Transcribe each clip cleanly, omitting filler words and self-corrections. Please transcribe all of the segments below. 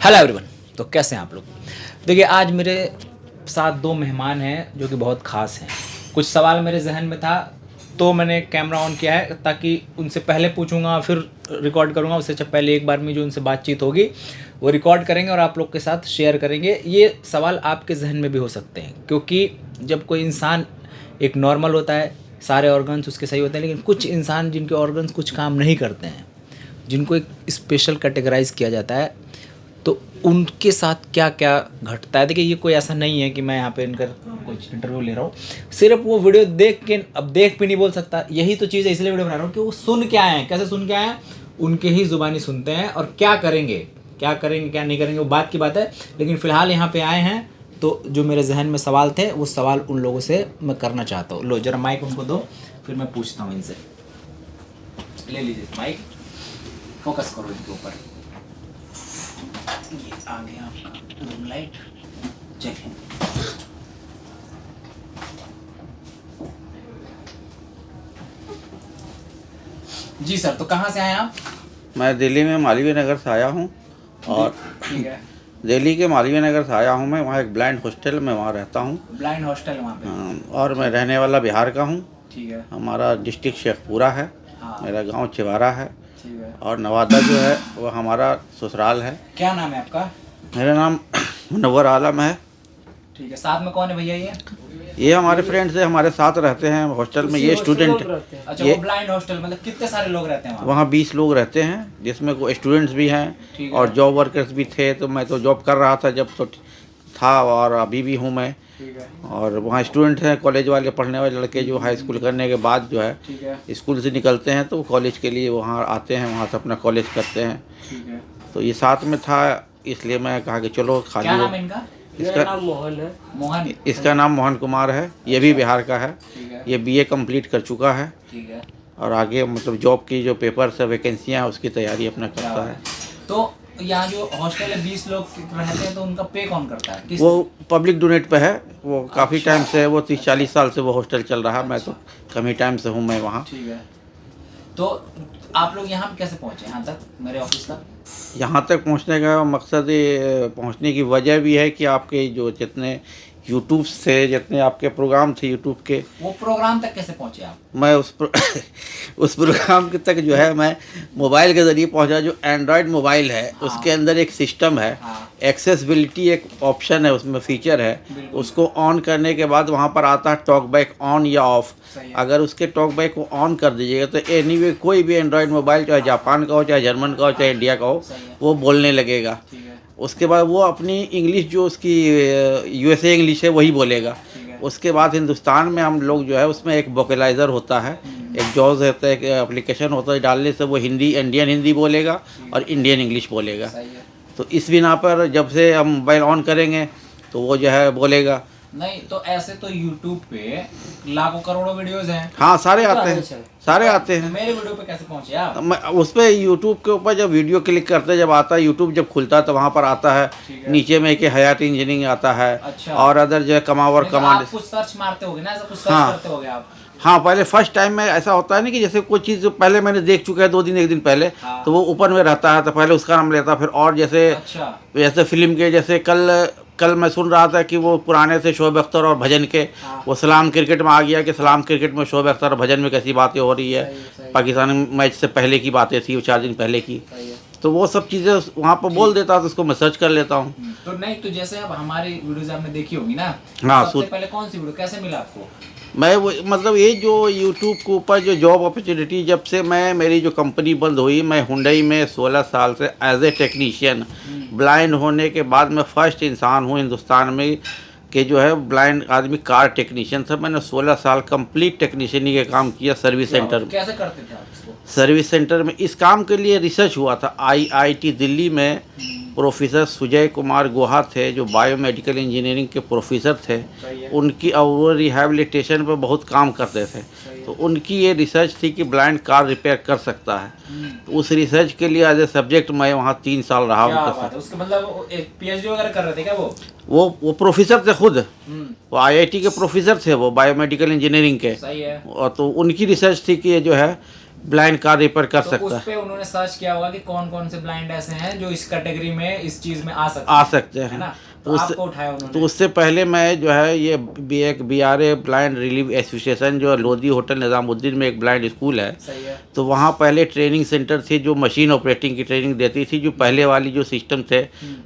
Hello everyone. तो कैसे हैं आप लोग। देखिए आज मेरे साथ दो मेहमान हैं जो कि बहुत ख़ास हैं। कुछ सवाल मेरे जहन में था तो मैंने कैमरा ऑन किया है ताकि उनसे पहले पूछूंगा फिर रिकॉर्ड करूंगा। उससे अच्छा पहले एक बार में जो उनसे बातचीत होगी वो रिकॉर्ड करेंगे और आप लोग के साथ शेयर करेंगे। ये सवाल आपके जहन में भी हो सकते हैं क्योंकि जब कोई इंसान एक नॉर्मल होता है सारे ऑर्गन्स उसके सही होते हैं, लेकिन कुछ इंसान जिनके ऑर्गन्स कुछ काम नहीं करते हैं, जिनको एक स्पेशल कैटेगराइज किया जाता है, तो उनके साथ क्या क्या घटता है। देखिए ये कोई ऐसा नहीं है कि मैं यहाँ पे इनका कुछ इंटरव्यू ले रहा हूँ, सिर्फ वो वीडियो देख के, अब देख भी नहीं बोल सकता, यही तो चीज़ है इसलिए वीडियो बना रहा हूँ कि वो सुन के आए हैं, कैसे सुन के आए हैं, उनके ही ज़ुबानी सुनते हैं और क्या करेंगे क्या नहीं करेंगे वो बात की बात है। लेकिन फ़िलहाल यहाँ पे आए हैं तो जो मेरे जहन में सवाल थे वो सवाल उन लोगों से मैं करना चाहता हूँ। लो जरा माइक उनको दो, फिर मैं पूछता हूँ इनसे। ले लीजिए माइक, फोकस करो इनके ऊपर। ये आ गया आपका रूम लाइट। चलिए जी सर, तो कहाँ से आए आप? मैं दिल्ली में मालवीय नगर से आया हूँ और ठीक है, दिल्ली के मालवीय नगर से आया हूँ मैं। वहाँ एक ब्लाइंड हॉस्टल में वहाँ रहता हूँ। ब्लाइंड हॉस्टल वहाँ पे? और मैं रहने वाला बिहार का हूँ। ठीक है। हमारा डिस्ट्रिक्ट शेखपुरा है। हाँ। मेरा गांव चिवारा है। ठीक है। और नवादा जो है वो हमारा ससुराल है। क्या नाम है आपका? मेरा नाम मुनव्वर आलम है। ठीक है। साथ में कौन है भैया? ये हमारे फ्रेंड्स है, हमारे साथ रहते हैं हॉस्टल में। ये स्टूडेंट। अच्छा, ये वो ब्लाइंड हॉस्टल मतलब कितने सारे लोग रहते हैं वहाँ 20 लोग रहते हैं, जिसमें को स्टूडेंट्स भी हैं और जॉब वर्कर्स भी थे। तो मैं तो जॉब कर रहा था जब तो था, और अभी भी हूँ मैं। ठीक है। और वहाँ स्टूडेंट हैं, कॉलेज वाले, पढ़ने वाले लड़के जो हाई स्कूल करने के बाद जो है ठीक है। स्कूल से निकलते हैं तो कॉलेज के लिए वहाँ आते हैं, वहाँ से अपना कॉलेज करते हैं। ठीक है। तो ये साथ में था, इसलिए मैं कहा कि चलो खाली क्या हो। नाम है इनका? इसका नाम मोहन है। मोहन। इसका नाम मोहन कुमार है। ये भी बिहार का है। ठीक है। ये बीए कंप्लीट कर चुका है ठीक है। और आगे मतलब जॉब की जो पेपर्स है, वैकेंसियाँ हैं, उसकी तैयारी अपना करता है। तो यहाँ जो हॉस्टल है 20 लोग रहते हैं तो उनका पे कौन करता है? वो पब्लिक डोनेट पे है। वो काफ़ी अच्छा। टाइम से, वो 30-40 साल से वो हॉस्टल चल रहा है। मैं तो कम ही टाइम से हूँ मैं वहाँ। ठीक है। तो आप लोग यहाँ पे कैसे पहुँचे यहाँ तक मेरे ऑफिस तक? यहाँ तक पहुँचने का मकसद, ये पहुँचने की वजह भी है कि आपके जो जितने यूट्यूब से जितने आपके प्रोग्राम थे यूट्यूब के, वो प्रोग्राम तक कैसे पहुँचे आप? मैं उस प्रोग्राम के तक जो है मैं मोबाइल के ज़रिए पहुँचा। जो एंड्रॉयड मोबाइल है उसके अंदर एक सिस्टम है, एक्सेसिबिलिटी एक ऑप्शन है, उसमें फीचर है। उसको ऑन करने के बाद वहाँ पर आता है टॉक बैक ऑन या ऑफ। अगर उसके टॉक बैक को ऑन कर दीजिएगा तो एनीवे कोई भी एंड्रॉयड मोबाइल, चाहे जापान का हो, चाहे जर्मन का हो, चाहे इंडिया का हो, वो बोलने लगेगा। उसके बाद वो अपनी इंग्लिश जो उसकी यूएसए इंग्लिश है वही बोलेगा। उसके बाद हिंदुस्तान में हम लोग जो है उसमें एक वोकलाइज़र होता है, एक जॉज होता है, एक एप्लीकेशन होता है, डालने से वो हिंदी, इंडियन हिंदी बोलेगा और इंडियन इंग्लिश बोलेगा। तो इस बिना पर जब से हम मोबाइल ऑन करेंगे तो वो जो है बोलेगा। नहीं तो ऐसे तो YouTube पे लाखों करोड़ों वीडियोस हैं। हाँ, सारे आते हैं, सारे आते हैं। मेरे वीडियो पे कैसे पहुंचे आप? उस पर यूट्यूब के ऊपर जब वीडियो क्लिक करते हैं, जब आता है यूट्यूब, जब खुलता है तो वहाँ पर आता है नीचे में कि हयात इंजीनियरिंग आता है। अच्छा। और अदर जो है कमावर कमांड। आप कुछ सर्च मारते होगे ना, ऐसा कुछ सर्च हाँ। करते होगे आप? हाँ, पहले फर्स्ट टाइम में ऐसा होता है ना कि जैसे कोई चीज़ पहले मैंने देख चुका है 2 दिन 1 दिन पहले, तो वो ऊपर में रहता है तो पहले उसका नाम लेता, फिर और जैसे अच्छा। जैसे फिल्म के, जैसे कल मैं सुन रहा था कि वो पुराने से शोएब अख्तर और भजन के, वो सलाम क्रिकेट में आ गया कि सलाम क्रिकेट में शोएब अख्तर और भजन में कैसी बातें हो रही है। पाकिस्तानी मैच से पहले की बातें थी, वो 4 दिन पहले की। तो वो सब चीज़ें वहाँ पर बोल देता तो उसको मैं सर्च कर लेता हूँ। तो नहीं तो जैसे अब हमारी वीडियोस आपने देखी होगी ना, हाँ, सबसे पहले कौन सी वीडियो कैसे मिला आपको? मैं वो मतलब ये जो यूट्यूब के ऊपर जो जॉब अपॉर्चुनिटी, जब से मेरी जो कंपनी बंद हुई, मैं हुंडई में 16 साल से एज ए टेक्नीशियन, ब्लाइंड होने के बाद मैं फर्स्ट इंसान हूँ हिंदुस्तान में कि जो है ब्लाइंड आदमी कार टेक्नीशियन था। मैंने 16 साल कंप्लीट टेक्नीशियनी के काम किया सर्विस सेंटर में। कैसे करते थे आप इसको? सर्विस सेंटर में इस काम के लिए रिसर्च हुआ था। IIT दिल्ली में प्रोफेसर सुजय कुमार गुहा थे, जो बायोमेडिकल इंजीनियरिंग के प्रोफेसर थे। उनकी और वो रिहैबिलिटेशन पर बहुत काम करते थे। तो उनकी ये रिसर्च थी कि ब्लाइंड कार रिपेयर कर सकता है। तो उस रिसर्च के लिए एज ए सब्जेक्ट मैं वहाँ 3 साल रहा उनके साथ। उसके मतलब एक PhD वगैरह कर रहे थे क्या वो प्रोफेसर थे खुद। वो IIT के प्रोफेसर थे, वो बायोमेडिकल इंजीनियरिंग के। सही है। और तो उनकी रिसर्च थी कि ये जो है ब्लाइंड कार रिपेयर कर तो सकता उस है, पे उन्होंने सर्च किया होगा कि कौन कौन से ब्लाइंड ऐसे हैं जो इस कैटेगरी में इस चीज में आ सकते हैं। है ना, तो तो उससे आपको उठाया उन्होंने। तो उससे पहले मैं जो है ये एक BRA ब्लाइंड रिलीफ एसोसिएशन जो लोधी होटल निज़ामुद्दीन में एक ब्लाइंड स्कूल है, सही है। तो वहाँ पहले ट्रेनिंग सेंटर थे जो मशीन ऑपरेटिंग की ट्रेनिंग देती थी। जो पहले वाली जो सिस्टम थे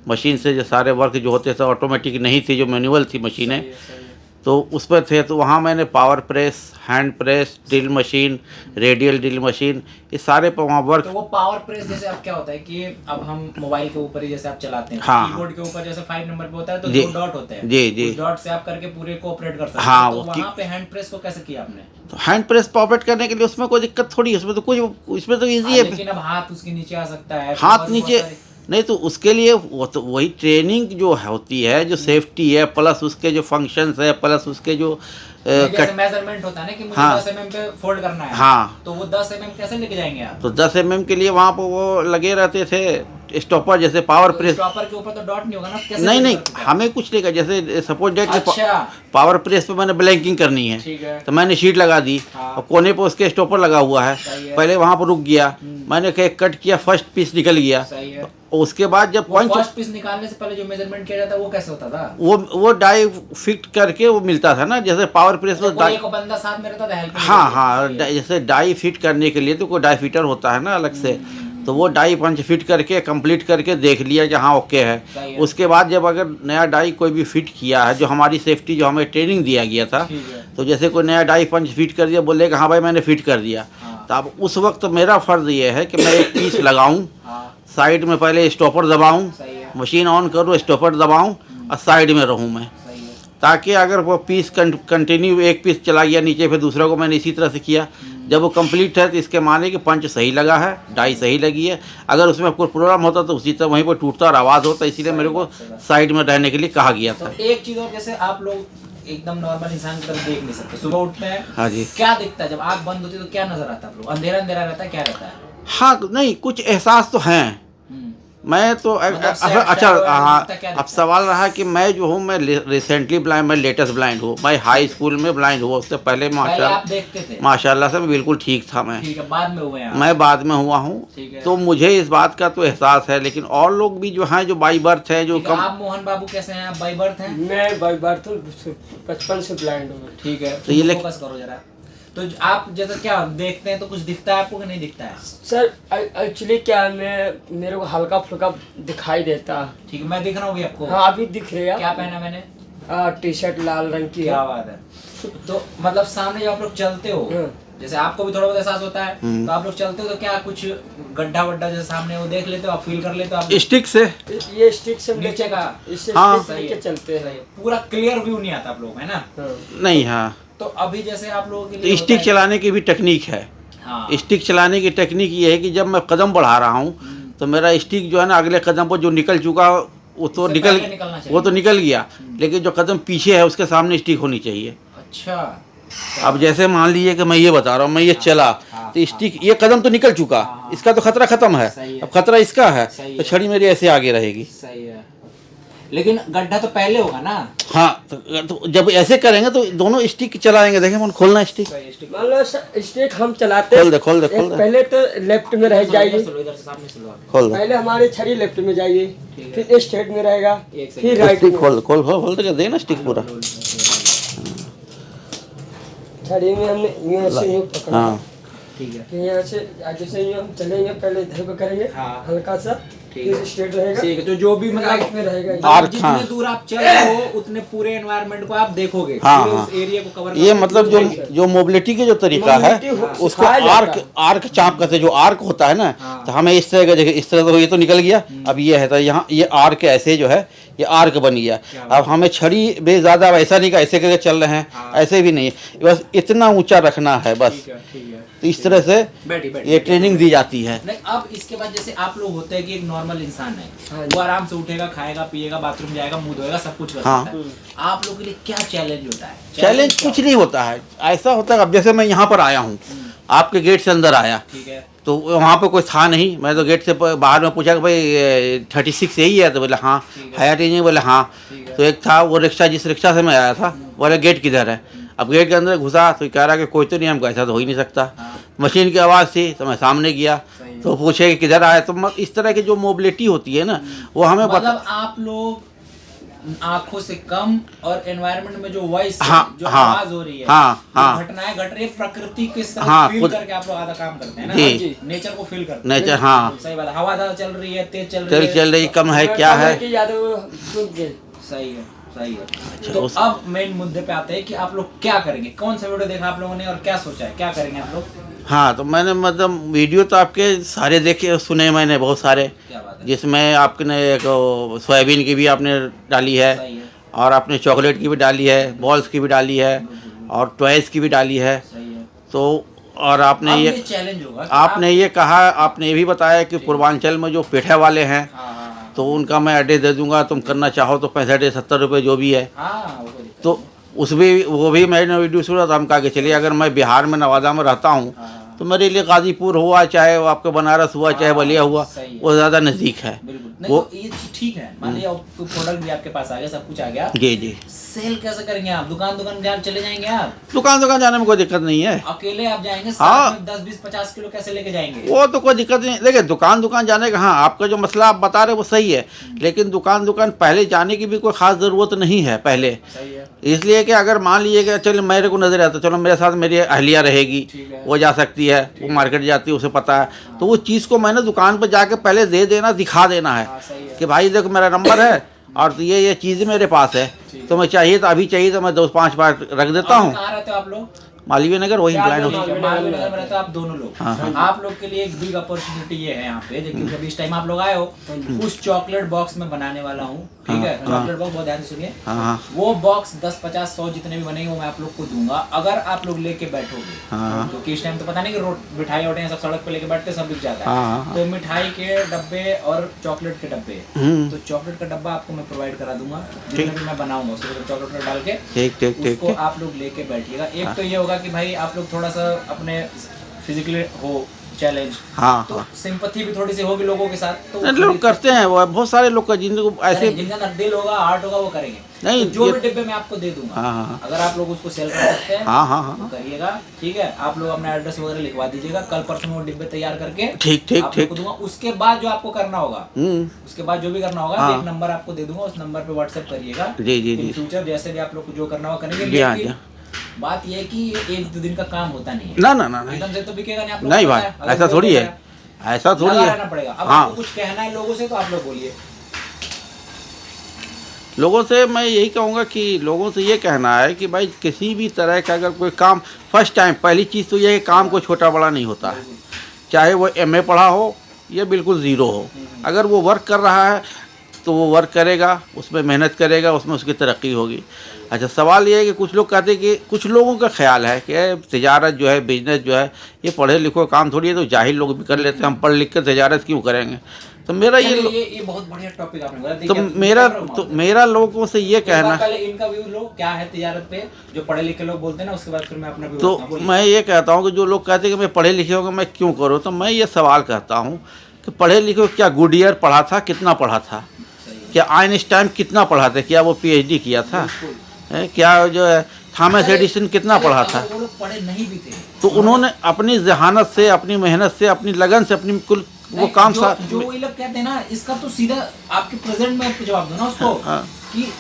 मशीन से जो सारे वर्क जो होते थे ऑटोमेटिक नहीं थी, जो मैनुअल थी मशीनें, सही है। तो उस पर थे। तो वहाँ मैंने power press, hand press, drill machine, radial drill machine, ये सारे पर वहाँ वर्क। तो वो पावर प्रेस जैसे अब क्या होता है कि अब हम मोबाइल के ऊपर ही जैसे आप चलाते हैं, हाँ, कीबोर्ड के ऊपर जैसे 5 नंबर पे होता है तो जी, 2 डॉट होते हैं, जी जी, उस डॉट से आप करके पूरे को ऑपरेट कर सकते हैं। हाँ, तो वो वहाँ पे हैंड प्रेस को कैसे किया आपने? तो हैंड प्रेस पर ऑपरेट करने के लिए उसमें कोई दिक्कत थोड़ी है, उसमें तो कुछ, इसमें तो ईजी है। लेकिन अब हाथ उसके नीचे आ सकता है, हाथ नीचे नहीं, तो उसके लिए वो तो वही ट्रेनिंग जो होती है, जो सेफ्टी है, प्लस उसके जो फंक्शंस है, प्लस उसके जो जैसे मेजरमेंट होता है ना कि मुझे हाँ, 10 mm पे फोल्ड करना है, हाँ, तो वो 10 mm कैसे लेके जाएंगे आप? तो 10 mm के लिए वहाँ पर वो लगे रहते थे स्टॉपर, जैसे पावर तो प्रेस। स्टॉपर के ऊपर तो डॉट नहीं होगा ना, कैसे नहीं फोल्ड नहीं, करते हैं? हमें कुछ नहीं, जैसे सपोज डेट अच्छा, पावर प्रेस पे मैंने ब्लैंकिंग करनी है, ठीक है। तो मैंने शीट लगा दी, हाँ। और कोने पे उसके स्टॉपर लगा हुआ है, सही है। पहले वहाँ पर रुक गया, मैंने कट किया, फर्स्ट पीस निकल गया, सही है। उसके बाद जब वो पंच, फर्स्ट पीस निकालने से पहले जो मेजरमेंट किया जाता है वो कैसे होता था? वो डाई फिट करके वो मिलता था ना, जैसे पावर प्रेस में कोई एक बंदा साथ में रहता था हेल्प? हाँ हाँ, जैसे डाई फिट करने के लिए तो कोई डाई फिटर होता है ना अलग से, तो वो डाई पंच फिट करके कंप्लीट करके देख लिया कि हाँ ओके है। उसके बाद जब अगर नया डाई कोई भी फिट किया है, जो हमारी सेफ्टी जो हमें ट्रेनिंग दिया गया था, तो जैसे कोई नया डाई पंच फिट कर दिया, बोलेगा हाँ भाई मैंने फिट कर दिया, तो अब उस वक्त मेरा फ़र्ज़ ये है कि मैं एक पीस लगाऊं, साइड में पहले स्टॉपर दबाऊं, मशीन ऑन करूं, स्टॉपर दबाऊं, और साइड में रहूं मैं, ताकि अगर वो पीस कंटिन्यू एक पीस चला गया नीचे, फिर दूसरा को मैंने इसी तरह से किया, जब वो कंप्लीट है तो इसके माने कि पंच सही लगा है, डाई सही लगी है। अगर उसमें कोई प्रॉब्लम होता तो उसी तरह वहीं पर टूटता और आवाज़ होता, इसीलिए मेरे को साइड में रहने के लिए कहा गया था। तो एक चीज़ और, जैसे आप लोग एकदम नॉर्मल इंसान की तरफ देख नहीं सकते, सुबह उठते हैं, हाँ जी, क्या दिखता है जब आँख बंद होती है तो क्या नजर आता है आप लोग? अंधेरा अंधेरा रहता है, क्या रहता है? हाँ नहीं, कुछ एहसास तो हैं। मैं तो अच्छा हाँ, अब सवाल रहा कि मैं जो हूँ, मैं रिसेंटली ब्लाइंड, मैं लेटेस्ट ब्लाइंड हूँ, मैं हाई स्कूल में ब्लाइंड हुआ, उससे पहले आप देखते थे? माशाल्लाह से मैं बिल्कुल ठीक था। मैं ठीक है, बाद में हुए हैं? मैं बाद में हुआ हूँ, तो मुझे इस बात का तो एहसास है, लेकिन और लोग भी जो हैं जो बाई बर्थ हैं, जो कम। आप मोहन बाबू कैसे हैं? आप बाई बर्थ हैं? मैं बाई बर्थ हूँ, बचपन से ब्लाइंड हूँ। ठीक है, तो ये फोकस करो जरा। तो आप जैसे क्या देखते हैं तो कुछ दिखता है आपको कि नहीं दिखता है? सर एक्चुअली क्या है, मेरे को हल्का फुल्का दिखाई देता है। ठीक है, मैं दिख रहा हूँ भी आपको? हाँ अभी दिख रही है। क्या पहना मैंने? टी शर्ट लाल रंग की। क्या बात है। तो मतलब सामने जब आप लोग चलते हो, जैसे आपको भी थोड़ा बहुत एहसास होता है, तो आप लोग चलते हो तो क्या कुछ गड्ढा वड्ढा जैसे सामने वो देख लेते हो, आप फील कर लेते हो? आप स्टिक से, ये स्टिक से नीचे का, इससे हाँ, लेके चलते हैं। पूरा क्लियर व्यू नहीं आता आप लोग, है ना? नहीं, हाँ, तो अभी जैसे आप लोगों के लिए तो स्टिक चलाने की भी टेक्निक है। हाँ। स्टिक चलाने की टेक्निक ये है कि जब मैं कदम बढ़ा रहा हूँ, तो मेरा स्टिक जो है ना, अगले कदम पर जो निकल चुका वो तो वो तो निकल गया, लेकिन जो कदम पीछे है उसके सामने स्टिक होनी चाहिए। अच्छा, अब जैसे मान लीजिए कि मैं ये बता रहा हूँ, मैं ये चला, तो स्टिक, ये कदम तो निकल चुका, इसका तो खतरा खत्म है, अब खतरा इसका है, तो छड़ी मेरी ऐसे आगे रहेगी। सही है, लेकिन गड्ढा तो पहले होगा ना? हाँ, तो जब ऐसे करेंगे तो दोनों स्टिक चलाएंगे। देखें, मन खोलना स्टिक, मान लो स्टिक हम चलाते खोल दे, खोल दे, खोल दे। पहले तो लेफ्ट में रह जाएगी, खोल दे, पहले हमारी छड़ी लेफ्ट में जाएगी, फिर स्ट्रेट में रहेगा, फिर राइट स्टिक खोल खोल खोल खोल दे, देना स्टिक पूरा। छड़ी में हमने यूं ऐसे यूं पकड़ना। हाँ, ठीक है, यहाँ से जैसे यूं हम चलेंगे, पहले इधर को करेंगे, हल्का सा, फिर स्ट्रेट रहेगा। ठीक है, तो जो भी राइट मतलब में रहेगा, जितने दूर आप चल रहे हो उतने पूरे एनवायरनमेंट को आप देखोगे, हाँ, पूरे हाँ, उस एरिया को कवर ये मतलब जो मोबिलिटी के जो तरीका है, उसको आर्क चाप करते, जो आर्क होता है ना, तो हमें इस तरह का, इस तरह तो ये तो निकल गया, अब ये है, तो यहाँ ये आर्क ऐसे जो है, ये आर्क बन गया। अब हमें छड़ी बे ज़्यादा ऐसा नहीं कि ऐसे करके चल रहे हैं, ऐसे भी नहीं, बस इतना ऊंचा रखना है बस। तो इस तरह से ये ट्रेनिंग दी जाती है। नहीं, अब इसके बाद जैसे आप लोग होते हैं कि एक नॉर्मल इंसान है, वो आराम से उठेगा, खाएगा, पिएगा, बाथरूम जाएगा, मुंह धोएगा, सब कुछ कर सकता है। आप लोगों के लिए क्या चैलेंज होता है? चैलेंज कुछ नहीं होता है, ऐसा होता है अब जैसे मैं यहाँ पर आया हूँ, आपके गेट से अंदर आया, ठीक है, तो वहाँ पे कोई था नहीं, मैं तो गेट से बाहर में पूछा कि भाई 36 यही है, तो बोले हाँ। हयात नहीं, बोले हाँ। तो एक था वो रिक्शा, जिस रिक्शा से मैं आया था, बोले गेट किधर है। अब गेट के अंदर घुसा तो कह रहा कि कोई तो नहीं, हमको ऐसा तो हो ही नहीं सकता। मशीन की आवाज़ थी तो मैं सामने गया, तो पूछे कि किधर आए, तो इस तरह की जो मोबिलिटी होती है ना वो हमें मतलब आप लोग आंखों से कम और एनवायरनमेंट में जो वॉइस हाँ, जो हाँ, आवाज हो रही है, हाँ, जो हाँ। घटनाएं घट रही है, प्रकृति के साथ हाँ, फील खुद- करके आप लोग आधा काम करते हैं ना, जी। नेचर को फील करते हैं। नेचर, हाँ, सही बात है, हवा ज़्यादा चल रही है, तेज चल रही है, चल रही कम है क्या है। कि याद वो सुन के सही है, सही है। तो अब मेन मुद्दे पे आते हैं कि आप लोग क्या करेंगे, कौन सा वीडियो देखा आप लोगों ने और क्या सोचा है, क्या करेंगे आप लोग? हाँ, तो मैंने मतलब वीडियो तो आपके सारे देखे सुने मैंने, बहुत सारे, क्या बात है, जिसमें आपने एक सोयाबीन की भी आपने डाली है, सही है, और आपने चॉकलेट की भी डाली है, बॉल्स की भी डाली है, और टॉयज़ की भी डाली है। सही है। तो और आपने अब ये चैलेंज होगा कि आपने ये कहा, आपने ये भी बताया कि पूर्वांचल में जो पेठे वाले हैं हाँ हाँ हाँ तो उनका मैं एड्रेस दे दूंगा, तुम करना चाहो तो 65 या 70 रुपये जो भी है। हाँ, वो कोई दिक्कत तो वो भी मैंने वीडियो सुना, तो हम कहा कि चलिए अगर मैं बिहार में नवादा में रहता हूँ नहीं। हाँ, तो मेरे लिए गाजीपुर हुआ, चाहे वो आपका बनारस हुआ, चाहे बलिया हुआ, सही है। वो ज़्यादा नज़दीक है। बिल्कुल नहीं, वो तो ये चीज़ ठीक है, मान लिया प्रोडक्ट भी आपके पास आ गया, सब कुछ आ गया, जी जी, सेल कैसे करेंगे आप? दुकान जहाँ चले जाएंगे आप, दुकान जाने में कोई दिक्कत नहीं है। अकेले आप जाएंगे, हाँ। साथ में 10 20 50 किलो कैसे लेके जाएंगे? वो तो कोई दिक्कत नहीं, देखिए दुकान जाने का, हाँ आपका जो मसला आप बता रहे वो सही है, लेकिन दुकान पहले जाने की भी कोई ख़ास ज़रूरत नहीं है पहले। सही है, इसलिए कि अगर मान लीजिए कि चलो मेरे को नज़र आता, चलो मेरे साथ मेरी अहलिया रहेगी, ठीक है। वो जा सकती है, वो मार्केट जाती है, उसे पता है, तो वो चीज़ को मैंने दुकान पर जाके पहले दे देना, दिखा देना है हाँ सही है, कि भाई देखो मेरा नंबर है और तो ये चीज़ मेरे पास है, तो मैं चाहिए तो अभी चाहिए तो मैं 2-5 बार रख देता अभी हूँ। कहाँ रहते हो आप लोग? मालवीय नगर, वही ब्लाइंड ठीक है, हाउस। मालवीय नगर में रहते हो आप दोनों लोग। हाँ, हाँ। आप लोग के लिए एक बिग अपॉर्चुनिटी ये है यहाँ पे, क्योंकि अभी इस टाइम आप लोग आए हो, उस चॉकलेट बॉक्स में बनाने वाला हूँ, ठीक है? चॉकलेट बॉक्स बहुत ध्यान से सुनिए, हाँ हाँ वो बॉक्स 10 50 100 जितने भी बनेंगे वो मैं आप लोग को दूंगा, अगर आप लोग लेके बैठोगे। हाँ। क्योंकि इस टाइम तो पता नहीं कि मिठाई वोटे सब सड़क पे लेके बैठते सब बिक जाता हाँ, है, तो मिठाई के डब्बे और चॉकलेट के डब्बे, तो चॉकलेट का डब्बा आपको मैं प्रोवाइड करा दूंगा, जितने भी मैं बनाऊंगा उसमें चॉकलेट में डाल के, ठीक ठीक ठीक उसको आप लोग लेके बैठिएगा। एक तो ये होगा कि भाई आप लोग थोड़ा सा अपने फिजिकली हो चैलेंज, हाँ तो हाँ, सिंपैथी भी थोड़ी सी होगी लोगों के साथ, तो नहीं, लोग करते हैं, वो बहुत सारे लोग का जिनको ऐसे जिनका अंदर दिल होगा, हार्ट होगा, वो करेंगे। नहीं, तो जो ये- भी डिब्बे मैं आपको दे दूंगा, हाँ हाँ अगर आप लोग उसको सेल कर सकते हैं हाँ हाँ हाँ, तो करिएगा, ठीक है? आप लोग अपना एड्रेस वगैरह लिखवा दीजिएगा, कल परसों में वो डिब्बे तैयार करके ठीक ठीक आप लोग ठीक, को दूंगा। उसके बाद जो आपको करना होगा, उसके बाद जो भी करना होगा, हाँ। एक नंबर आपको दे दूंगा, उस नंबर पे व्हाट्सएप करिएगा। जी जी इन जी, फ्यूचर जैसे भी आप लोग को जो करना होगा करेंगे, जी हाँ, लेकिन जी हाँ। बात ये है कि ये 1-2 दिन का काम होता नहीं है, ना ना ना नहीं एकदम से तो बिकेगा नहीं। आप लोग नहीं को भाई, पता है, अगर ऐसा वो थोड़ी हो है, गया, ऐसा थोड़ी लगा है। रहना पड़ेगा। अब हाँ, आपको कुछ कहना है लोगों से तो आप लोग बोलिए। लोगों से मैं यही कहूँगा कि लोगों से ये कहना है कि भाई किसी भी तरह का अगर कोई काम फर्स्ट टाइम, पहली चीज़ तो ये है कि काम को छोटा बड़ा नहीं होता है, चाहे वो MA पढ़ा हो या बिल्कुल ज़ीरो हो, अगर वो वर्क कर रहा है तो वो वर्क करेगा, उसमें मेहनत करेगा, उसमें उसकी तरक्की होगी। अच्छा, सवाल ये है कि कुछ लोग कहते हैं कि कुछ लोगों का ख्याल है कि तिजारत जो है, बिजनेस जो है, ये पढ़े लिखो काम थोड़ी है, तो जाहिल लोग भी कर लेते हैं, हम पढ़ लिख कर तिजारत क्यों करेंगे? तो मेरा ये बहुत बढ़िया टॉपिक आपने बोला। तो देखिए, मेरा लोगों से ये कहना, पहले इनका व्यू लो क्या है तिजारत पे, जो पढ़े लिखे लोग बोलते हैं ना, उसके बाद फिर मैं अपना व्यू तो बताऊं। मैं ये कहता हूँ कि जो लोग कहते हैं कि मैं पढ़े लिखे होगा मैं क्यों करूँ, तो मैं ये सवाल करता हूँ कि पढ़े लिखे क्या गुडियर पढ़ा था, कितना पढ़ा था? क्या आइंस्टाइन कितना पढ़ा था? क्या वो PhD किया था? क्या जो है थॉमस एडिसन कितना पढ़ा था? वो लोग पढ़े नहीं भी थे, तो उन्होंने अपनी जहानत से, अपनी मेहनत से, अपनी लगन से, अपनी कुल वो काम जो ये लोग कहते हैं ना, इसका तो सीधा आपके प्रेजेंट में जवाब दो ना उसको, हाँ। कि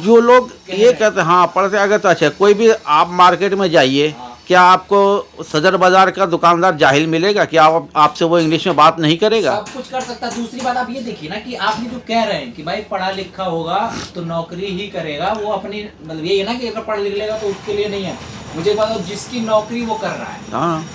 जो लोग ये कहते हैं हाँ पढ़ते, अगर तो अच्छा कोई भी आप मार्केट में जाइए, क्या आपको सदर बाजार का दुकानदार जाहिल मिलेगा? क्या आपसे वो इंग्लिश में बात नहीं करेगा? सब कुछ कर सकता है। दूसरी बात आप ये देखिए ना कि आप ये जो कह रहे हैं कि भाई पढ़ा लिखा होगा तो नौकरी ही करेगा, वो अपनी मतलब ये है ना कि अगर पढ़ लिख लेगा तो उसके लिए नहीं है। मुझे बताओ, जिसकी नौकरी वो कर रहा है, हाँ,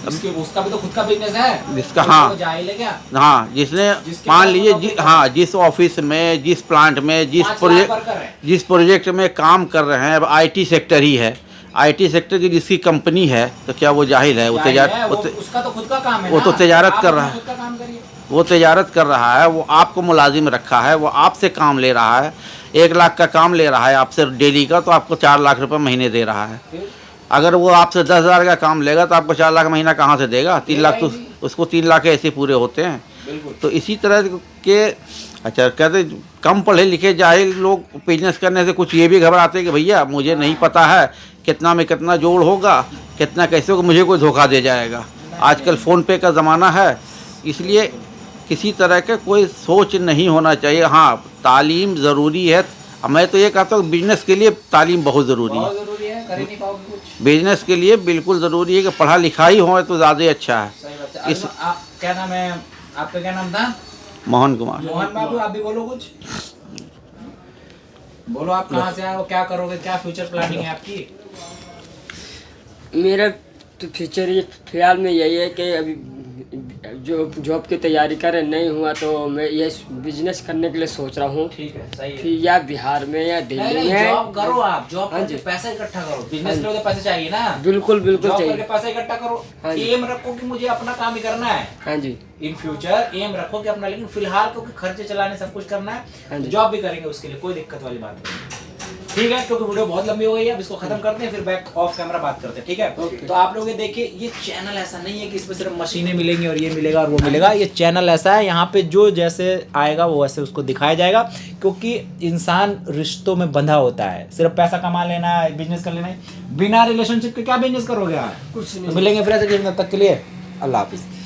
उसका भी तो खुद का बिजनेस है, जिसका, तो हाँ, वो जाहिल है क्या? हाँ, जिसने मान लीजिए हाँ, जिस ऑफिस में, जिस प्लांट में, 5 लाख वर्कर है, जिस प्रोजेक्ट में काम कर रहे हैं, अब IT सेक्टर ही है, IT सेक्टर की जिसकी कंपनी है, तो क्या वो जाहिल है? वो उसका तो खुद का काम है वो ना, तो तिजारत आप कर रहा अपना है, खुद का काम करिए। वो तिजारत कर रहा है, वो आपको मुलाजिम रखा है, वो आपसे काम ले रहा है, 1 लाख का काम ले रहा है आपसे डेली का, तो आपको 4 लाख रुपए महीने दे रहा है। फिर अगर वो आपसे 10,000 का काम लेगा तो आपको 4 लाख महीना कहाँ से देगा? 3 लाख तो उसको 3 लाख ऐसे पूरे होते हैं। बिल्कुल। तो इसी तरह के अच्छा कहते कम पढ़े लिखे जाहिल लोग बिजनेस करने से कुछ ये भी घबराते हैं कि भैया मुझे नहीं पता है कितना में कितना जोड़ होगा, कितना कैसे होगा, मुझे कोई धोखा दे जाएगा। आजकल फ़ोन पे का ज़माना है, इसलिए किसी तरह का कोई सोच नहीं होना चाहिए। हाँ, तालीम ज़रूरी है। मैं तो ये कहता हूँ बिजनेस के लिए तालीम बहुत ज़रूरी है। बहुत ज़रूरी है, कर ही नहीं पाओगे कुछ। बिजनेस के लिए बिल्कुल ज़रूरी है कि पढ़ा लिखा ही हो तो ज़्यादा अच्छा है। सही बात है। आप क्या नाम है आपका, क्या नाम था? मोहन कुमार। मोहन बाबू, आप भी बोलो कुछ। बोलो, आप कहाँ से आए हो, क्या करोगे, क्या फ्यूचर प्लानिंग है आपकी? मेरा तो फ्यूचर ये फिलहाल में यही है कि अभी जो जॉब की तैयारी करे नहीं हुआ तो मैं ये बिजनेस करने के लिए सोच रहा हूँ। ठीक है, सही है। फिर या बिहार में या नहीं दिल्ली नहीं, में। जॉब करो आप, जॉब हाँ करके जी। पैसा इकट्ठा करो। बिजनेस के लिए तो पैसे चाहिए ना। बिल्कुल बिल्कुल जॉब करके चाहिए। पैसा इकट्ठा करो। हाँ जी। एम रखो कि मुझे अपना काम ही करना है। हाँ जी। इन फ्यूचर एम रखो कि अपना, लेकिन फिलहाल क्योंकि खर्चे चलाने सब कुछ करना हाँ है, जी। जॉब भी करेंगे उसके लिए, कोई दिक्कत वाली बात नहीं। ठीक है, क्योंकि वीडियो बहुत लंबी हो गई है, अब इसको खत्म करते हैं, फिर बैक ऑफ कैमरा बात करते हैं। ठीक है, तो आप लोग ये देखिए, ये चैनल ऐसा नहीं है कि इसमें सिर्फ मशीनें मिलेंगी और ये मिलेगा और वो मिलेगा। ये चैनल ऐसा है, यहाँ पे जो जैसे आएगा वो वैसे उसको दिखाया जाएगा, क्योंकि इंसान रिश्तों में बंधा होता है। सिर्फ पैसा कमा लेना है, बिजनेस कर लेना है, बिना रिलेशनशिप के क्या बिजनेस करोगे आप? कुछ नहीं। तो मिलेंगे फिर ऐसे, तब तक के लिए अल्लाह हाफिज़।